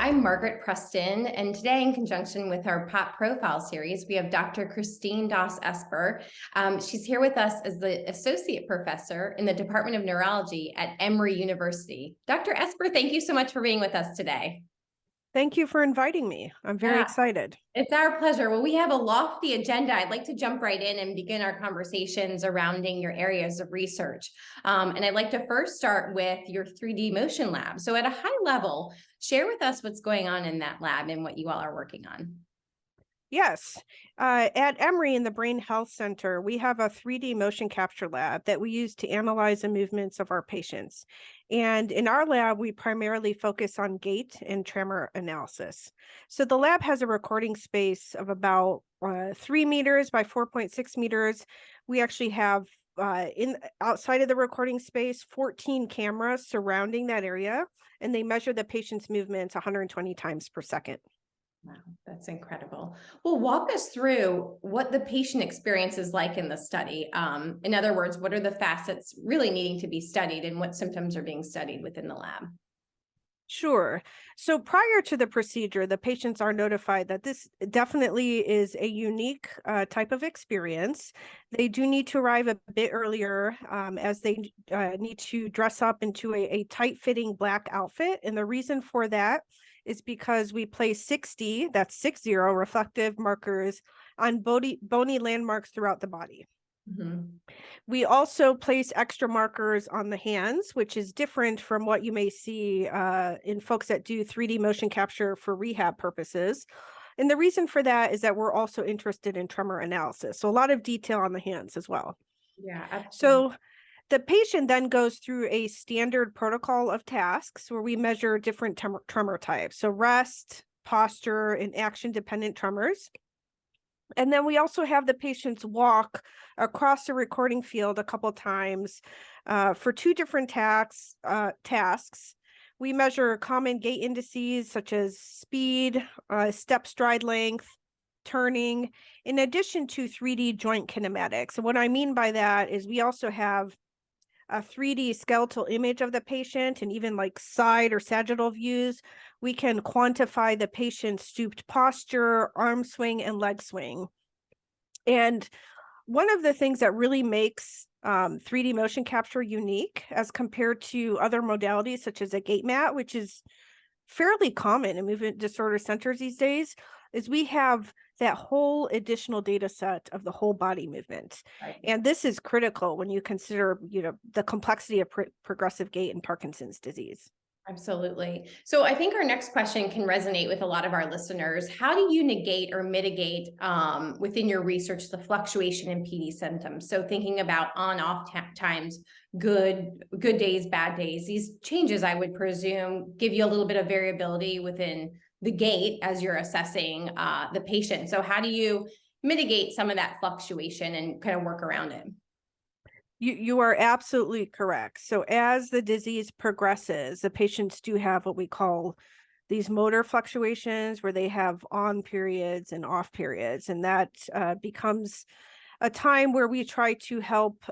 I'm Margaret Preston, and today, in conjunction with our POP Profile series, we have Dr. Christine Doss-Esper. She's here with us as the Associate Professor in the Department of Neurology at Emory University. Dr. Esper, thank you so much for being with us today. Thank you for inviting me. I'm very excited. It's our pleasure. Well, we have a lofty agenda. I'd like to jump right in and begin our conversation surrounding your areas of research. And I'd like to first start with your 3D motion lab. So at a high level, share with us what's going on in that lab and what you all are working on. Yes, at Emory in the Brain Health Center, we have a 3D motion capture lab that we use to analyze the movements of our patients. And in our lab, we primarily focus on gait and tremor analysis. So the lab has a recording space of about 3 meters by 4.6 meters. We actually have outside of the recording space, 14 cameras surrounding that area, and they measure the patient's movements 120 times per second. Wow, that's incredible. Well, walk us through what the patient experience is like in the study. In other words, what are the facets really needing to be studied and what symptoms are being studied within the lab? Sure. So prior to the procedure, the patients are notified that this definitely is a unique type of experience. They do need to arrive a bit earlier as they need to dress up into a tight-fitting black outfit. And the reason for that is because we place 60, that's 60 reflective markers on bony landmarks throughout the body. Mm-hmm. We also place extra markers on the hands, which is different from what you may see in folks that do 3D motion capture for rehab purposes. And the reason for that is that we're also interested in tremor analysis. So a lot of detail on the hands as well. Yeah, absolutely. So the patient then goes through a standard protocol of tasks where we measure different tremor types. So rest, posture, and action-dependent tremors. And then we also have the patients walk across the recording field a couple times for two different tasks. We measure common gait indices such as speed, step stride length, turning, in addition to 3D joint kinematics. And what I mean by that is we also have a 3D skeletal image of the patient, and even like side or sagittal views. We can quantify the patient's stooped posture, arm swing, and leg swing. And one of the things that really makes 3D motion capture unique as compared to other modalities, such as a gait mat, which is fairly common in movement disorder centers these days, is we have that whole additional data set of the whole body movement. Right. And this is critical when you consider, the complexity of progressive gait and Parkinson's disease. Absolutely. So I think our next question can resonate with a lot of our listeners. How do you negate or mitigate within your research the fluctuation in PD symptoms? So thinking about on-off times, good days, bad days. These changes, I would presume, give you a little bit of variability within the gait as you're assessing the patient. So how do you mitigate some of that fluctuation and kind of work around it? You are absolutely correct. So as the disease progresses, the patients do have what we call these motor fluctuations where they have on periods and off periods. And that becomes a time where we try to help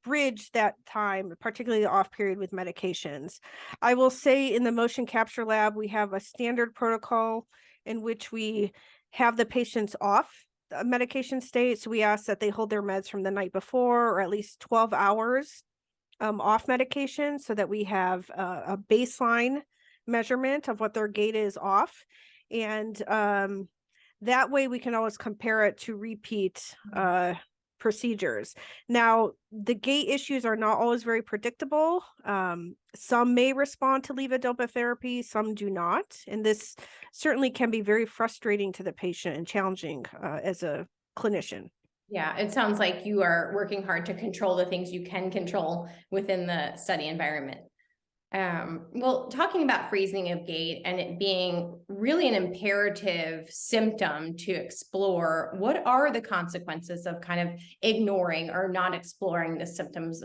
bridge that time, particularly the off period, with medications. I will say in the motion capture lab, we have a standard protocol in which we have the patients off medication state. So we ask that they hold their meds from the night before, or at least 12 hours off medication, so that we have a baseline measurement of what their gait is off. And that way we can always compare it to repeat procedures. Now, the gait issues are not always very predictable. Some may respond to levodopa therapy, some do not. And this certainly can be very frustrating to the patient and challenging as a clinician. Yeah, it sounds like you are working hard to control the things you can control within the study environment. Well, talking about freezing of gait and it being really an imperative symptom to explore, what are the consequences of kind of ignoring or not exploring the symptoms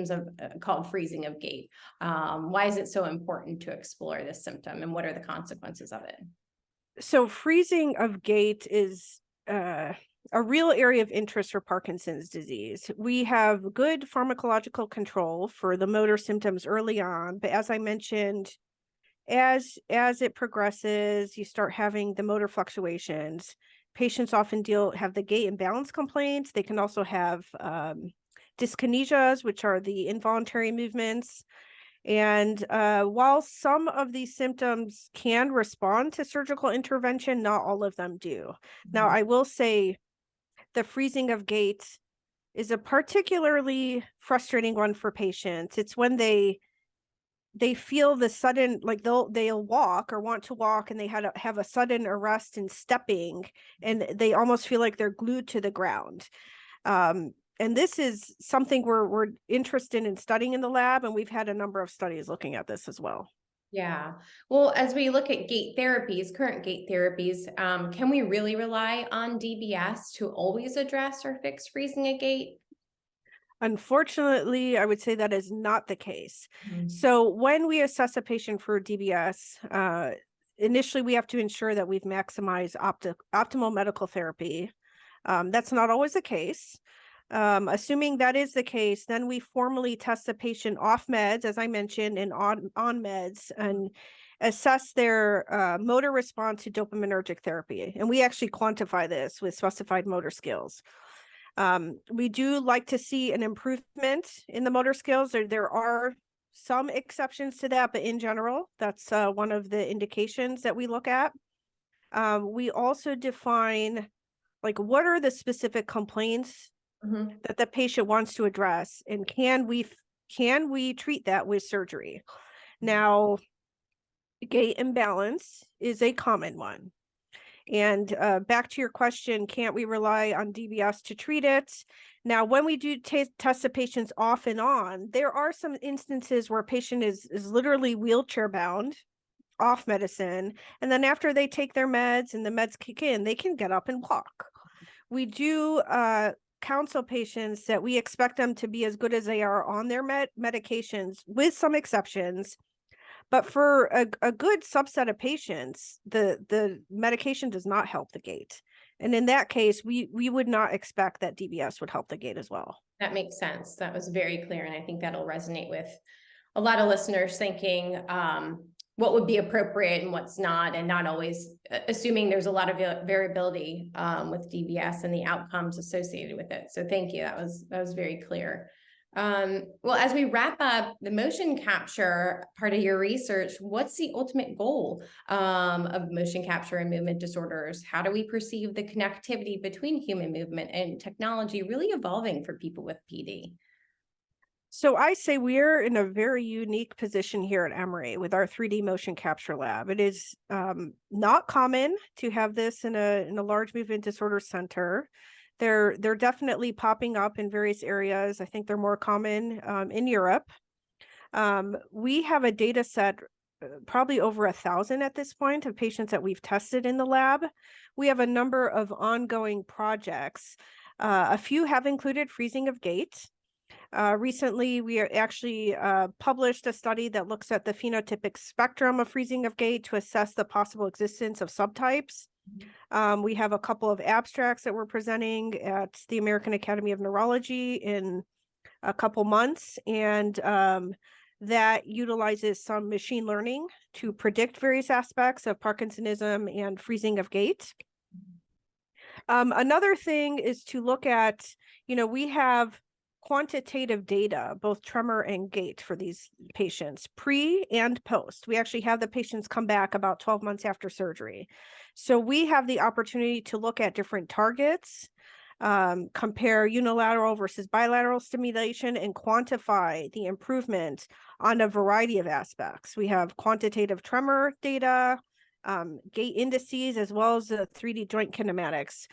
of called freezing of gait? Why is it so important to explore this symptom, and what are the consequences of it? So freezing of gait is a real area of interest for Parkinson's disease. We have good pharmacological control for the motor symptoms early on, but as I mentioned, as it progresses, you start having the motor fluctuations. Patients often have the gait imbalance complaints. They can also have dyskinesias, which are the involuntary movements. And while some of these symptoms can respond to surgical intervention, not all of them do. Now, I will say the freezing of gait is a particularly frustrating one for patients. It's when they feel the sudden, like they'll walk or want to walk, and they have a sudden arrest in stepping, and they almost feel like they're glued to the ground. And this is something we're interested in studying in the lab, and we've had a number of studies looking at this as well. Yeah. Well, as we look at gait therapies, current gait therapies, can we really rely on DBS to always address or fix freezing a gait? Unfortunately, I would say that is not the case. Mhm. So when we assess a patient for DBS, initially we have to ensure that we've maximized optimal medical therapy. That's not always the case. Assuming that is the case, then we formally test the patient off meds, as I mentioned, and on meds, and assess their motor response to dopaminergic therapy. And we actually quantify this with specified motor skills. We do like to see an improvement in the motor skills. There are some exceptions to that, but in general, that's one of the indications that we look at. We also define, like, what are the specific complaints Mhm. that the patient wants to address, and can we treat that with surgery? Now, gait imbalance is a common one. And back to your question, can't we rely on DBS to treat it? Now, when we do test the patients off and on, there are some instances where a patient is literally wheelchair bound, off medicine, and then after they take their meds and the meds kick in, they can get up and walk. We do counsel patients that we expect them to be as good as they are on their medications, with some exceptions. But for a good subset of patients, the medication does not help the gait. And in that case, we would not expect that DBS would help the gait as well. That makes sense. That was very clear. And I think that'll resonate with a lot of listeners thinking what would be appropriate and what's not, and not always assuming there's a lot of variability with DBS and the outcomes associated with it. So thank you. That was very clear. Well, as we wrap up the motion capture part of your research, what's the ultimate goal of motion capture and movement disorders? How do we perceive the connectivity between human movement and technology really evolving for people with PD? So I say we're in a very unique position here at Emory with our 3D motion capture lab. It is not common to have this in a large movement disorder center. They're definitely popping up in various areas. I think they're more common in Europe. We have a data set, probably over 1,000 at this point, of patients that we've tested in the lab. We have a number of ongoing projects. A few have included freezing of gait. Recently, we actually published a study that looks at the phenotypic spectrum of freezing of gait to assess the possible existence of subtypes. We have a couple of abstracts that we're presenting at the American Academy of Neurology in a couple months, and that utilizes some machine learning to predict various aspects of Parkinsonism and freezing of gait. Another thing is to look at, we have quantitative data, both tremor and gait, for these patients, pre and post. We actually have the patients come back about 12 months after surgery. So we have the opportunity to look at different targets, compare unilateral versus bilateral stimulation, and quantify the improvement on a variety of aspects. We have quantitative tremor data, gait indices, as well as the 3D joint kinematics,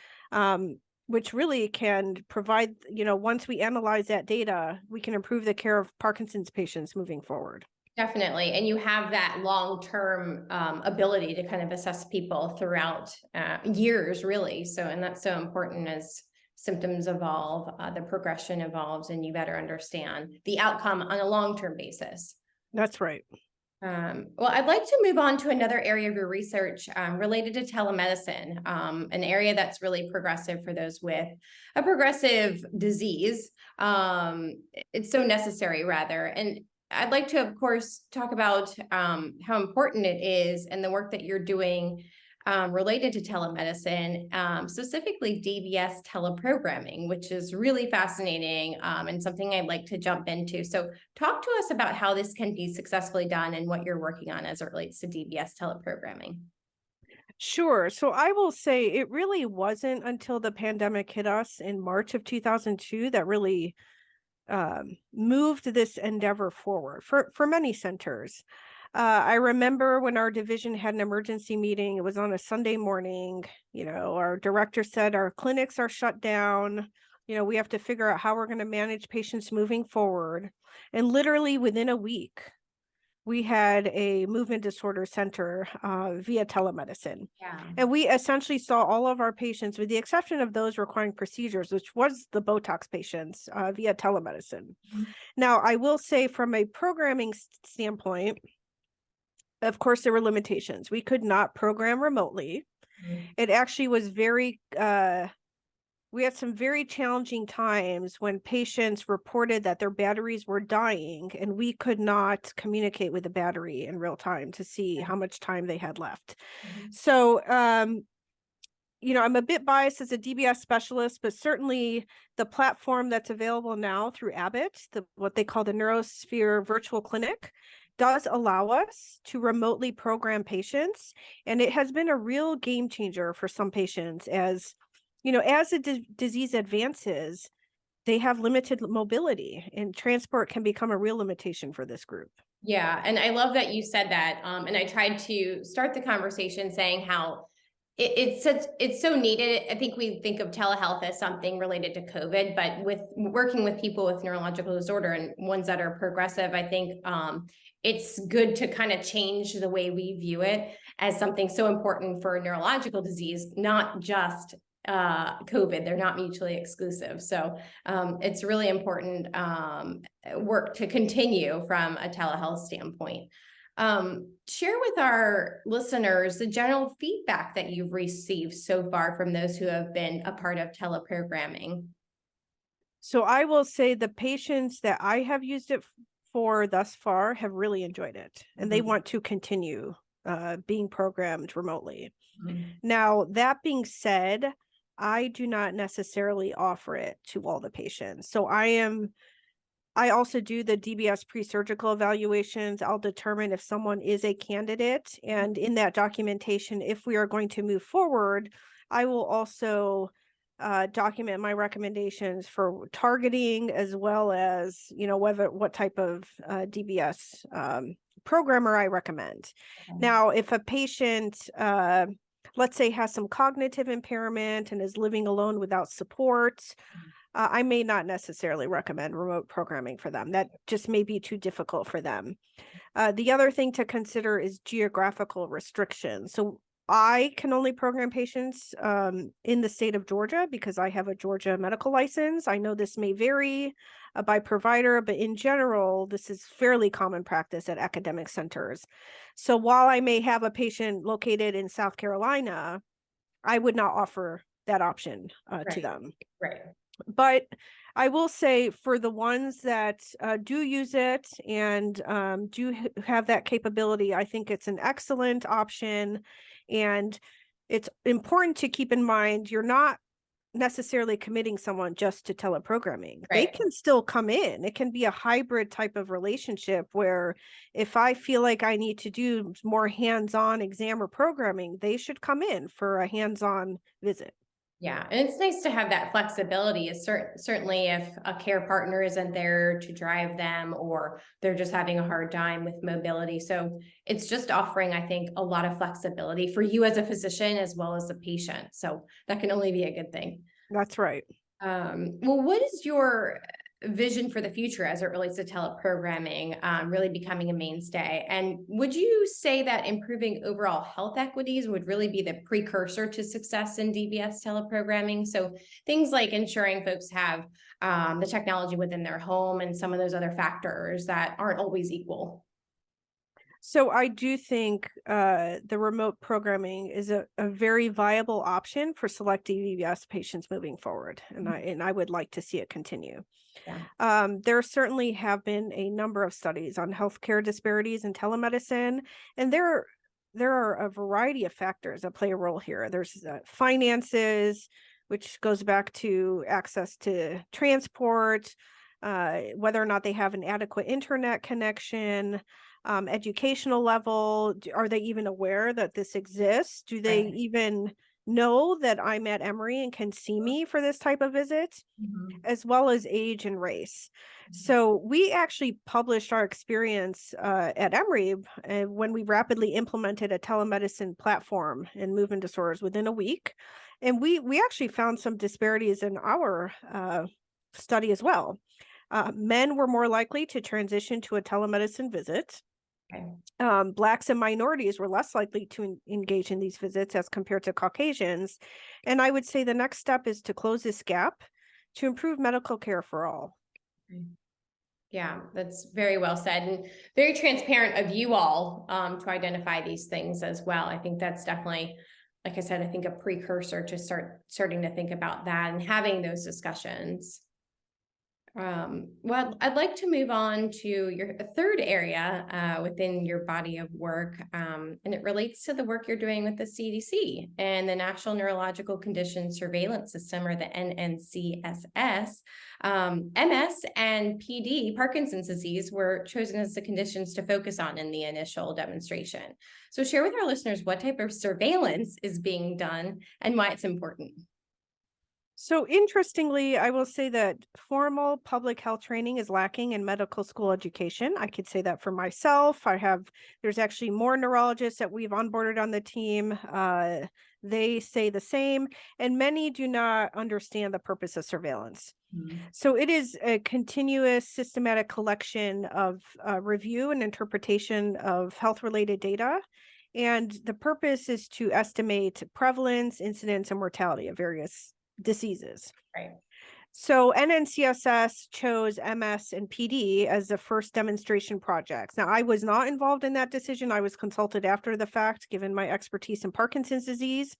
which really can provide, once we analyze that data, we can improve the care of Parkinson's patients moving forward. Definitely. And you have that long-term ability to kind of assess people throughout years, really. So, and that's so important as symptoms evolve, the progression evolves, and you better understand the outcome on a long-term basis. That's right. Well, I'd like to move on to another area of your research related to telemedicine, an area that's really progressive for those with a progressive disease. It's so necessary, rather. And I'd like to, of course, talk about how important it is and the work that you're doing related to telemedicine, specifically DBS teleprogramming, which is really fascinating and something I'd like to jump into. So talk to us about how this can be successfully done and what you're working on as it relates to DBS teleprogramming. Sure. So I will say it really wasn't until the pandemic hit us in March of 2002 that really moved this endeavor forward for many centers. I remember when our division had an emergency meeting, it was on a Sunday morning. Our director said our clinics are shut down. We have to figure out how we're going to manage patients moving forward. And literally within a week, we had a movement disorder center via telemedicine. Yeah. And we essentially saw all of our patients, with the exception of those requiring procedures, which was the Botox patients, via telemedicine. Mhm. Now, I will say from a programming standpoint, of course, there were limitations. We could not program remotely. It actually was we had some very challenging times when patients reported that their batteries were dying and we could not communicate with the battery in real time to see how much time they had left. Mhm. So, I'm a bit biased as a DBS specialist, but certainly the platform that's available now through Abbott, what they call the Neurosphere Virtual Clinic, does allow us to remotely program patients. And it has been a real game changer for some patients as the disease advances, they have limited mobility and transport can become a real limitation for this group. Yeah, and I love that you said that. And I tried to start the conversation saying how it's so needed. I think we think of telehealth as something related to COVID, but with working with people with neurological disorder and ones that are progressive, I think it's good to kind of change the way we view it as something so important for neurological disease, not just COVID. They're not mutually exclusive. So it's really important work to continue from a telehealth standpoint. Share with our listeners the general feedback that you've received so far from those who have been a part of teleprogramming. So I will say the patients that I have used it for thus far have really enjoyed it, and they want to continue being programmed remotely. Now, that being said, I do not necessarily offer it to all the patients. So I also do the DBS pre-surgical evaluations. I'll determine if someone is a candidate. And in that documentation, if we are going to move forward, I will also document my recommendations for targeting, as well as, what type of DBS programmer I recommend. Okay. Now, if a patient, let's say, has some cognitive impairment and is living alone without support, I may not necessarily recommend remote programming for them. That just may be too difficult for them. The other thing to consider is geographical restrictions. So I can only program patients in the state of Georgia because I have a Georgia medical license. I know this may vary by provider, but in general, this is fairly common practice at academic centers. So while I may have a patient located in South Carolina, I would not offer that option to them. Right. But I will say for the ones that do use it and do have that capability, I think it's an excellent option. And it's important to keep in mind, you're not necessarily committing someone just to teleprogramming. They Right. can still come in. It can be a hybrid type of relationship where if I feel like I need to do more hands-on exam or programming, they should come in for a hands-on visit. Yeah, and it's nice to have that flexibility. Is certainly if a care partner isn't there to drive them, or they're just having a hard time with mobility. So it's just offering, I think, a lot of flexibility for you as a physician as well as the patient. So that can only be a good thing. That's right. Well, what is your vision for the future as it relates to teleprogramming really becoming a mainstay? And would you say that improving overall health equities would really be the precursor to success in DBS teleprogramming? So things like ensuring folks have the technology within their home and some of those other factors that aren't always equal. So I do think the remote programming is a very viable option for select DBS patients moving forward, and I would like to see it continue. Yeah. There certainly have been a number of studies on healthcare disparities in telemedicine, and there are a variety of factors that play a role here. There's finances, which goes back to access to transport, whether or not they have an adequate internet connection, educational level. Are they even aware that this exists? Do they Right. even know that I'm at Emory and can see me for this type of visit? Mhm. As well as age and race. So we actually published our experience at Emory when we rapidly implemented a telemedicine platform in movement disorders within a week, and we actually found some disparities in our study as well. Men were more likely to transition to a telemedicine visit. Okay. Blacks and minorities were less likely to engage in these visits as compared to Caucasians. And I would say the next step is to close this gap to improve medical care for all. Okay. Yeah, that's very well said and very transparent of you all to identify these things as well. I think that's definitely, like I said, I think a precursor to starting to think about that and having those discussions. Well, I'd like to move on to your third area within your body of work, and it relates to the work you're doing with the CDC and the National Neurological Condition Surveillance System, or the NNCSS. MS and PD, Parkinson's disease, were chosen as the conditions to focus on in the initial demonstration. So, share with our listeners what type of surveillance is being done and why it's important. So, interestingly, I will say that formal public health training is lacking in medical school education. I could say that for myself. There's actually more neurologists that we've onboarded on the team. They say the same, and many do not understand the purpose of surveillance. Mhm. So it is a continuous systematic collection of review and interpretation of health related data. And the purpose is to estimate prevalence, incidence, and mortality of various diseases. Right. So NNCSS chose MS and PD as the first demonstration projects. Now, I was not involved in that decision. I was consulted after the fact, given my expertise in Parkinson's disease.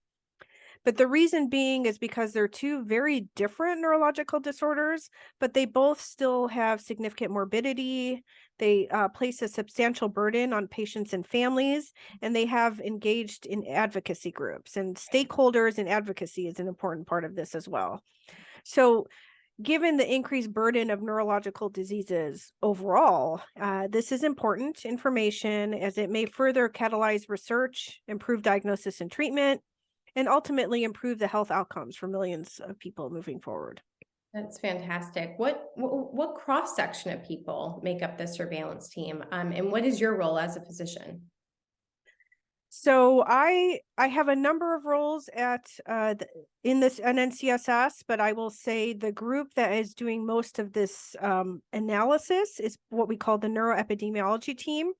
But the reason being is because they're two very different neurological disorders, but they both still have significant morbidity. They place a substantial burden on patients and families, and they have engaged in advocacy groups. And stakeholders and advocacy is an important part of this as well. So, given the increased burden of neurological diseases overall, this is important information as it may further catalyze research, improve diagnosis and treatment, and ultimately improve the health outcomes for millions of people moving forward. That's fantastic. What cross section of people make up the surveillance team, and what is your role as a physician? So I have a number of roles in this NNCSS, but I will say the group that is doing most of this analysis is what we call the neuroepidemiology team,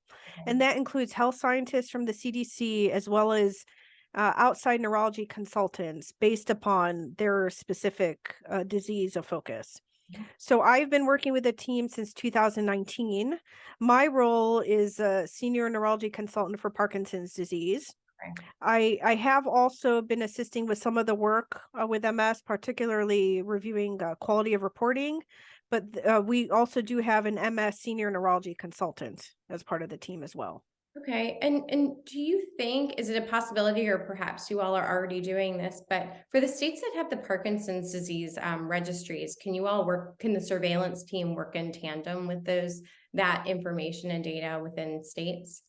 and that includes health scientists from the CDC as well as outside neurology consultants based upon their specific disease of focus. So I've been working with the team since 2019. My role is a senior neurology consultant for Parkinson's disease. Okay. I have also been assisting with some of the work with MS, particularly reviewing quality of reporting. But we also do have an MS senior neurology consultant as part of the team as well. Okay, and do you think, is it a possibility, or perhaps you all are already doing this, but for the states that have the Parkinson's disease registries, can the surveillance team work in tandem with that information and data within states?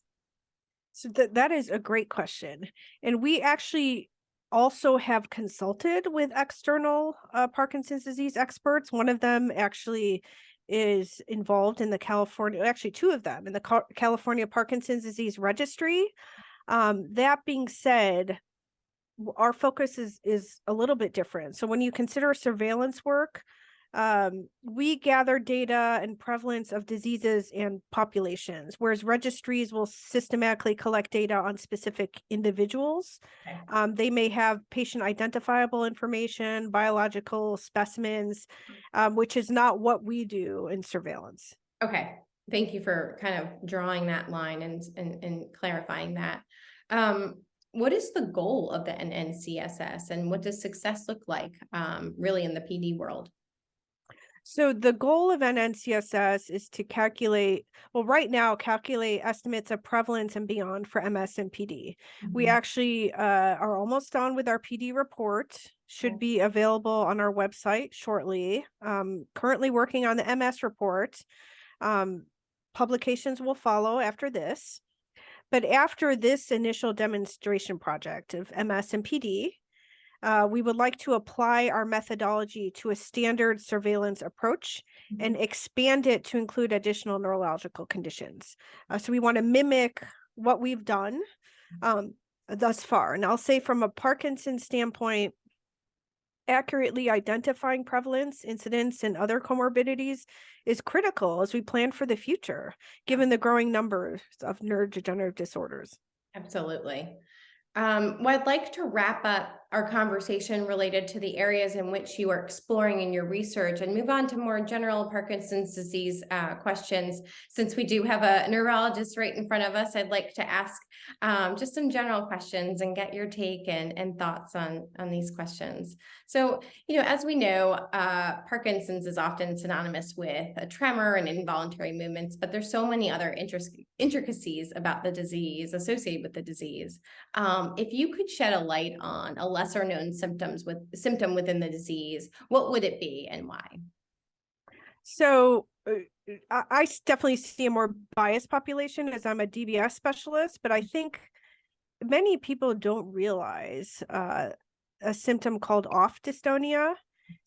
So that is a great question. And we actually also have consulted with external Parkinson's disease experts. One of them actually is involved in the California, actually two of them in the California Parkinson's Disease Registry. That being said, our focus is a little bit different. So when you consider surveillance work, we gather data and prevalence of diseases and populations, whereas registries will systematically collect data on specific individuals. Okay. They may have patient identifiable information, biological specimens, which is not what we do in surveillance. Okay. Thank you for kind of drawing that line and clarifying that. Um, what is the goal of the NNCSS, and what does success look like really in the PD world? So the goal of NNCSS is to calculate, well, right now, calculate estimates of prevalence and beyond for MS and PD. We Mhm. actually are almost done with our PD report, should be available on our website shortly. Currently working on the MS report. Um, Publications will follow after this. But after this initial demonstration project of MS and PD, we would like to apply our methodology to a standard surveillance approach and expand it to include additional neurological conditions. So we want to mimic what we've done um, thus far. And I'll say from a Parkinson standpoint, accurately identifying prevalence, incidence, and other comorbidities is critical as we plan for the future, given the growing numbers of neurodegenerative disorders. Absolutely. Well, I'd like to wrap up our conversation related to the areas in which you are exploring in your research and move on to more general Parkinson's disease questions. Since we do have a neurologist right in front of us, I'd like to ask just some general questions and get your take and thoughts on these questions. So, as we know, Parkinson's is often synonymous with a tremor and involuntary movements, but there's so many other intricacies about the disease associated with the disease. If you could shed a light on a lesser known symptom within the disease, what would it be and why? So I definitely see a more biased population as I'm a DBS specialist, but I think many people don't realize a symptom called off dystonia.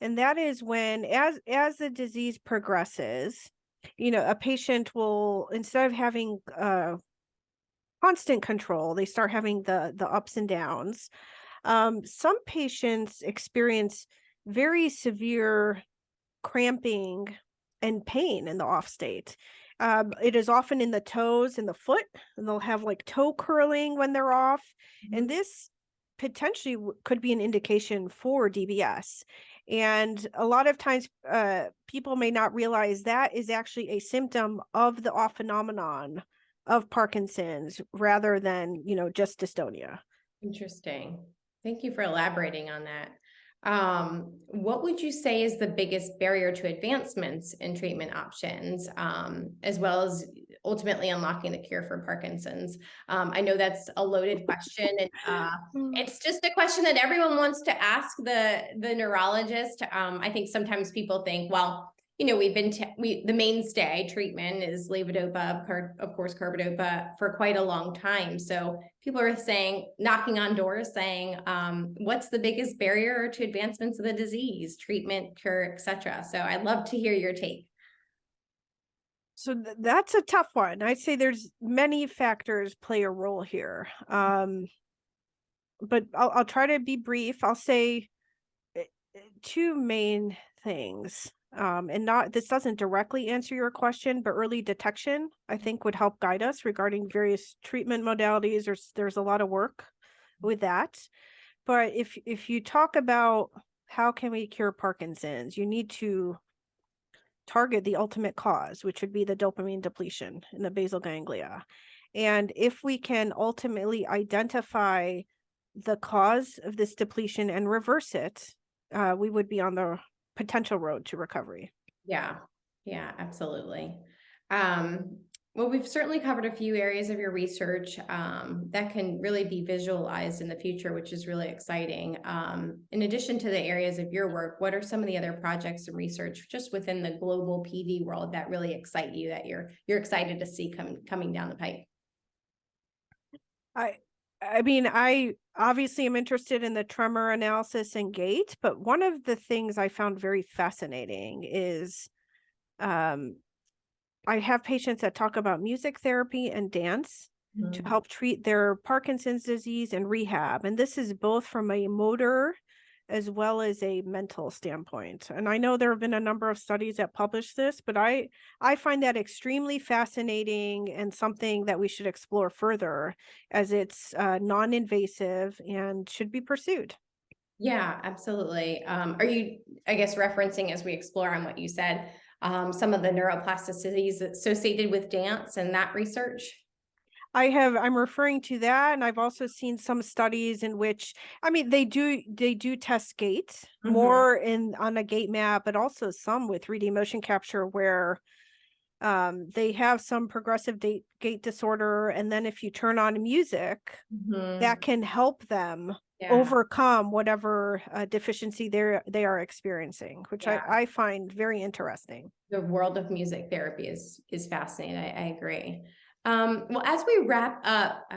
And that is when, as the disease progresses, a patient will, instead of having constant control, they start having the ups and downs. Some patients experience very severe cramping and pain in the off state. It is often in the toes and the foot, and they'll have like toe curling when they're off. And this potentially could be an indication for DBS. And a lot of times, people may not realize that is actually a symptom of the off phenomenon of Parkinson's rather than, just dystonia. Interesting. Thank you for elaborating on that. What would you say is the biggest barrier to advancements in treatment options, as well as ultimately unlocking the cure for Parkinson's? I know that's a loaded question, and it's just a question that everyone wants to ask the neurologist. I think sometimes people think, well, the mainstay treatment is levodopa, of course, carbidopa for quite a long time. So people are saying, knocking on doors, saying, what's the biggest barrier to advancements of the disease, treatment, cure, etc. So I'd love to hear your take. So that's a tough one. I'd say there's many factors play a role here. But I'll try to be brief. I'll say two main things. And not this doesn't directly answer your question, but early detection, I think, would help guide us regarding various treatment modalities. There's a lot of work with that. But if you talk about how can we cure Parkinson's, you need to target the ultimate cause, which would be the dopamine depletion in the basal ganglia. And if we can ultimately identify the cause of this depletion and reverse it, we would be on the potential road to recovery. Yeah, yeah, absolutely. Well, we've certainly covered a few areas of your research that can really be visualized in the future, which is really exciting. In addition to the areas of your work, what are some of the other projects and research just within the global PD world that really excite you, that you're excited to see coming down the pipe? I mean, I obviously am interested in the tremor analysis and Gait, but one of the things I found very fascinating is um, I have patients that talk about music therapy and dance to help treat their Parkinson's disease and rehab. And this is both from a motor as well as a mental standpoint. And I know there have been a number of studies that publish this, but I find that extremely fascinating and something that we should explore further as it's non-invasive and should be pursued. Yeah, absolutely. Are you, I guess, referencing as we explore on what you said, some of the neuroplasticities associated with dance and that research? I'm referring to that, and I've also seen some studies in which, I mean, they do test Gait Mhm. more on a Gait map, but also some with 3D motion capture where they have some progressive gait disorder, and then if you turn on music, that Mhm. can help them Yeah, overcome whatever deficiency they are experiencing, which yeah. I find very interesting. The world of music therapy is fascinating. I agree. Well, as we wrap up,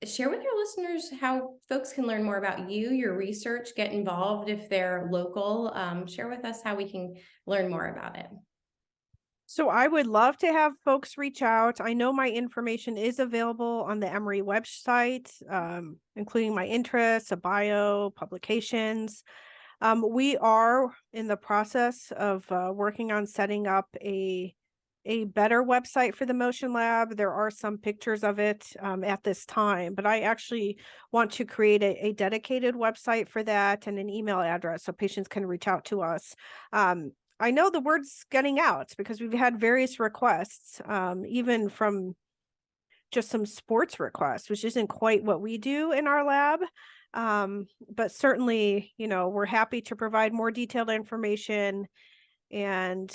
share with your listeners how folks can learn more about you, your research, get involved if they're local. Share with us how we can learn more about it. So I would love to have folks reach out. I know my information is available on the Emory website, including my interests, a bio, publications. We are in the process of working on setting up a better website for the Motion Lab. There are some pictures of it at this time, but I actually want to create a dedicated website for that and an email address so patients can reach out to us. I know the word's getting out because we've had various requests, even from just some sports requests, which isn't quite what we do in our lab. But certainly, we're happy to provide more detailed information and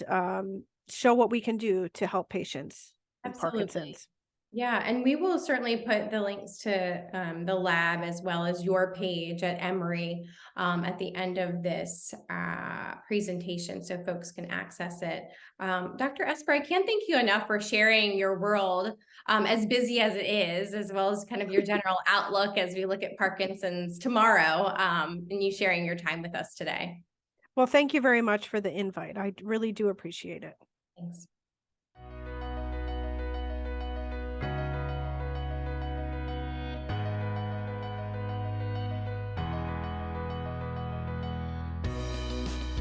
show what we can do to help patients with Absolutely. Parkinson's. Yeah, and we will certainly put the links to the lab as well as your page at Emory at the end of this presentation so folks can access it. Dr. Esper, I can't thank you enough for sharing your world, as busy as it is, as well as kind of your general outlook as we look at Parkinson's tomorrow, and you sharing your time with us today. Well, thank you very much for the invite. I really do appreciate it. Thanks.